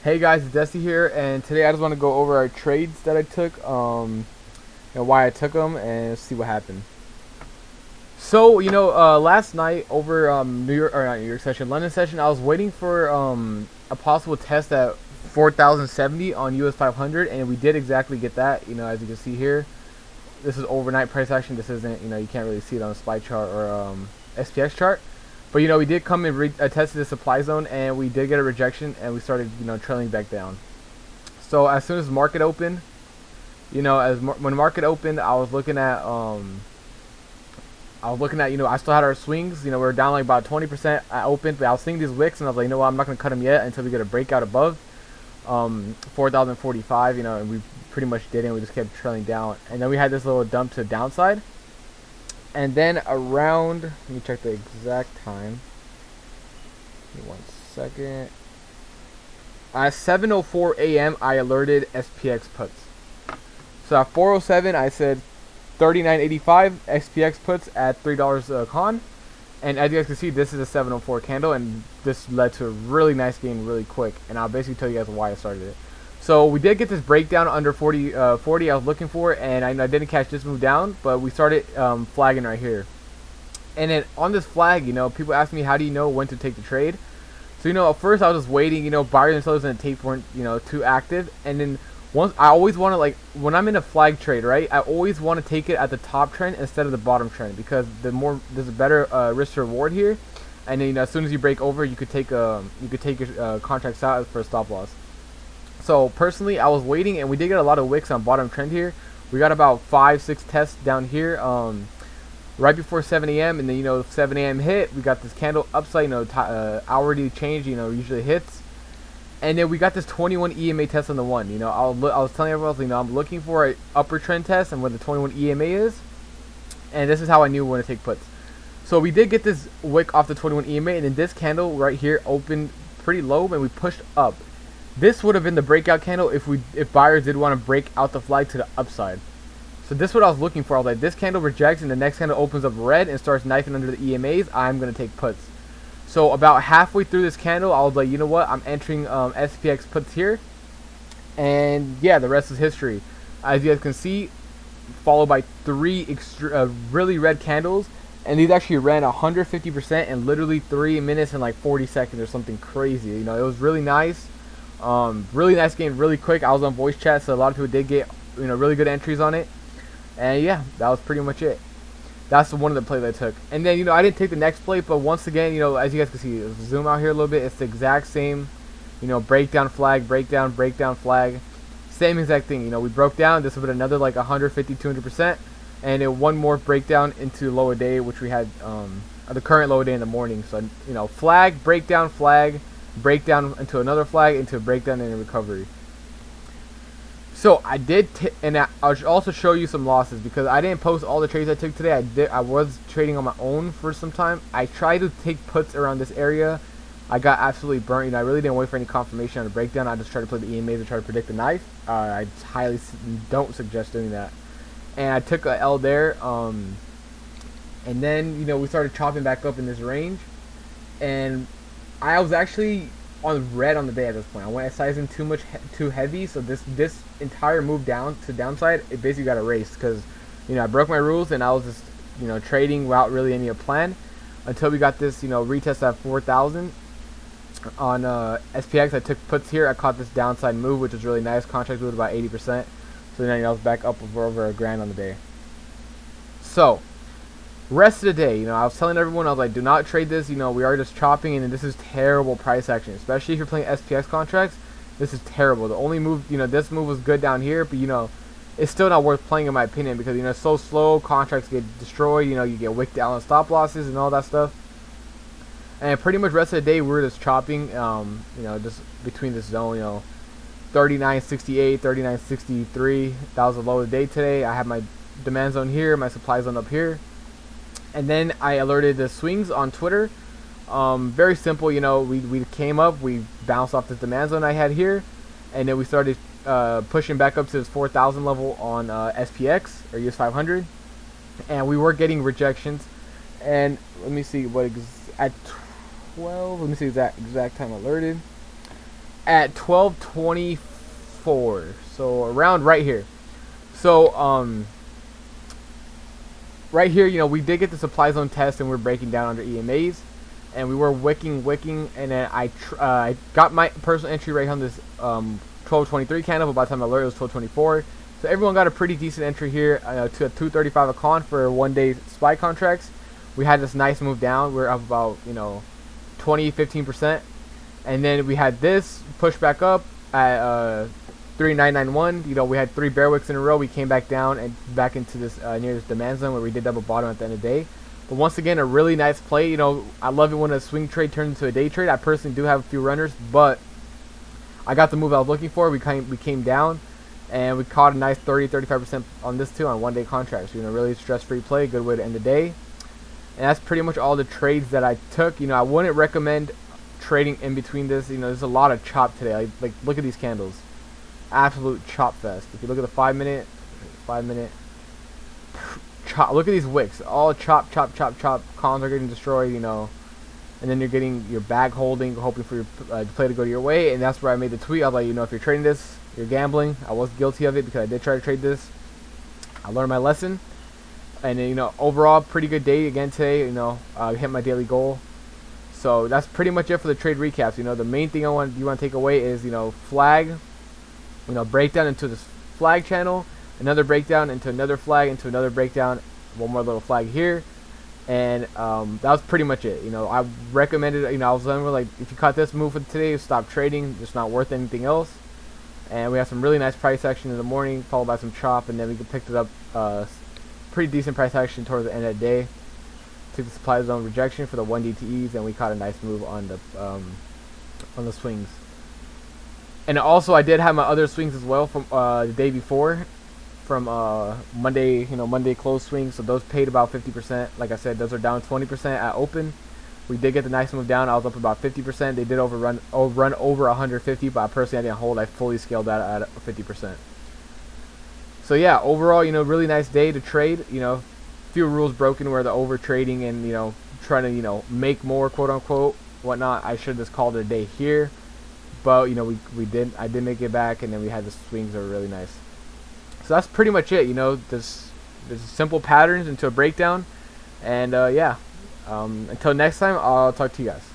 Hey guys, it's Dusty here, and today I just want to go over our trades that I took, and why I took them, and see what happened. So, last night over New York, or not New York session, London session, I was waiting for a possible test at 4,070 on US 500, and we did exactly get that. As you can see here, this is overnight price action. This isn't, you can't really see it on a SPY chart or SPX chart. But we did come and tested the supply zone, and we did get a rejection, and we started trailing back down. So as soon as the market opened, when market opened, I was looking at I still had our swings. We were down like about 20% at open, but I was seeing these wicks, and I was like, I'm not gonna cut them yet until we get a breakout above 4,045. And we pretty much didn't. We just kept trailing down, and then we had this little dump to the downside. And then around, let me check the exact time. Give me 1 second. At 7:04 a.m., I alerted SPX puts. So at 4:07, I said 39.85 SPX puts at $3 a con. And as you guys can see, this is a 7:04 candle, and this led to a really nice gain really quick. And I'll basically tell you guys why I started it. So we did get this breakdown under 40 I was looking for, and I didn't catch this move down, but we started flagging right here. And then on this flag, people ask me, how do you know when to take the trade? So at first I was just waiting. Buyers and sellers in the tape weren't too active, and then once I always want to, like, when I'm in a flag trade, right, I always want to take it at the top trend instead of the bottom trend, because there's a better risk to reward here. And then as soon as you break over, you could take your contracts out for a stop loss. So personally, I was waiting, and we did get a lot of wicks on bottom trend here. We got about 5-6 tests down here right before 7 a.m. and then 7 a.m. hit. We got this candle upside, hourly change, usually hits. And then we got this 21 EMA test on the one. I was telling everyone else, I'm looking for an upper trend test and what the 21 EMA is. And this is how I knew when to take puts. So we did get this wick off the 21 EMA, and then this candle right here opened pretty low, and we pushed up. This would have been the breakout candle if buyers did want to break out the flag to the upside. So this is what I was looking for. I was like, this candle rejects and the next candle opens up red and starts knifing under the EMAs. I'm going to take puts. So about halfway through this candle, I was like, you know what? I'm entering SPX puts here. And yeah, the rest is history. As you guys can see, followed by 3 really red candles. And these actually ran 150% in literally 3 minutes and like 40 seconds or something crazy. It was really nice. Really nice game, really quick. I was on voice chat, so a lot of people did get really good entries on it. And yeah, that was pretty much it. That's one of the plays I took. And then I didn't take the next play, but once again, as you guys can see, zoom out here a little bit, it's the exact same, breakdown flag, breakdown flag, same exact thing. We broke down. This would another like 150-200%, and then one more breakdown into lower day, which we had the current lower day in the morning. So flag, breakdown into another flag, into a breakdown and a recovery. So I did, and I'll also show you some losses, because I didn't post all the trades I took today. I was trading on my own for some time. I tried to take puts around this area. I got absolutely burnt. I really didn't wait for any confirmation on the breakdown. I just tried to play the EMAs and try to predict the knife. I highly don't suggest doing that. And I took a L there. And then we started chopping back up in this range, and I was actually on red on the day at this point. I went sizing too heavy, so this entire move down to downside, it basically got erased, because I broke my rules, and I was just trading without really any plan until we got this retest at 4,000 on SPX. I took puts here. I caught this downside move, which was really nice. Contract moved about 80%, so then I was back up over $1,000 on the day. So rest of the day, I was telling everyone, I was like, do not trade this. We are just chopping, and this is terrible price action, especially if you're playing SPX contracts. This is terrible. The only move, this move was good down here, but it's still not worth playing in my opinion, because it's so slow. Contracts get destroyed. You get wicked down on stop losses and all that stuff. And pretty much rest of the day we were just chopping. Just between this zone, 39.68, 39.63. That was the low of the day today. I have my demand zone here, my supply zone up here. And then I alerted the swings on Twitter. Very simple, we came up, we bounced off the demand zone I had here, and then we started pushing back up to this 4,000 level on SPX or US 500, and we were getting rejections. And let me see what at 12. Let me see exact time alerted. at 12:24, so around right here. So right here, you know, we did get the supply zone test, and we're breaking down under EMAs, and we were wicking, and then I got my personal entry right on this 12:23 candle, but by the time I learned it was 12:24. So everyone got a pretty decent entry here to a 235 a con for 1-day SPY contracts. We had this nice move down. We're up about, you know, 15%, and then we had this push back up at 3991. You know, we had 3 bear wicks in a row. We came back down and back into this near this demand zone where we did double bottom at the end of the day. But once again, a really nice play. You know, I love it when a swing trade turns into a day trade. I personally do have a few runners, but I got the move I was looking for. We came down, and we caught a nice 35% on this too on 1-day contracts. You know, really stress-free play, good way to end the day. And that's pretty much all the trades that I took. You know, I wouldn't recommend trading in between this. You know, there's a lot of chop today. Like look at these candles, absolute chop fest. If you look at the 5-minute, chop. Look at these wicks, all chop. Cons are getting destroyed. You know, and then you're getting your bag holding, hoping for your play to go your way. And that's where I made the tweet. I was like, you know, if you're trading this, you're gambling. I was guilty of it because I did try to trade this. I learned my lesson. And you know, overall, pretty good day again today. You know, hit my daily goal. So that's pretty much it for the trade recaps. You know, the main thing you want to take away is, you know, flag, you know, breakdown into this flag channel, another breakdown into another flag, into another breakdown, one more little flag here, and that was pretty much it. You know, I recommended. You know, I was like, if you caught this move for today, stop trading. It's not worth anything else. And we have some really nice price action in the morning, followed by some chop, and then we picked it up. Pretty decent price action towards the end of the day. Took the supply zone rejection for the 1 DTEs, and we caught a nice move on the swings. And also, I did have my other swings as well from the day before, from Monday. You know, Monday close swings. So those paid about 50%. Like I said, those are down 20% at open. We did get the nice move down. I was up about 50%. They did run over 150, but personally I didn't hold. I fully scaled that at 50%. So yeah, overall, you know, really nice day to trade. You know, few rules broken where the over trading and, you know, trying to, you know, make more, quote unquote, whatnot. I should have just called it a day here, but you know, I did make it back, and then we had the swings that were really nice. So that's pretty much it. You know, there's simple patterns into a breakdown, and yeah. Until next time, I'll talk to you guys.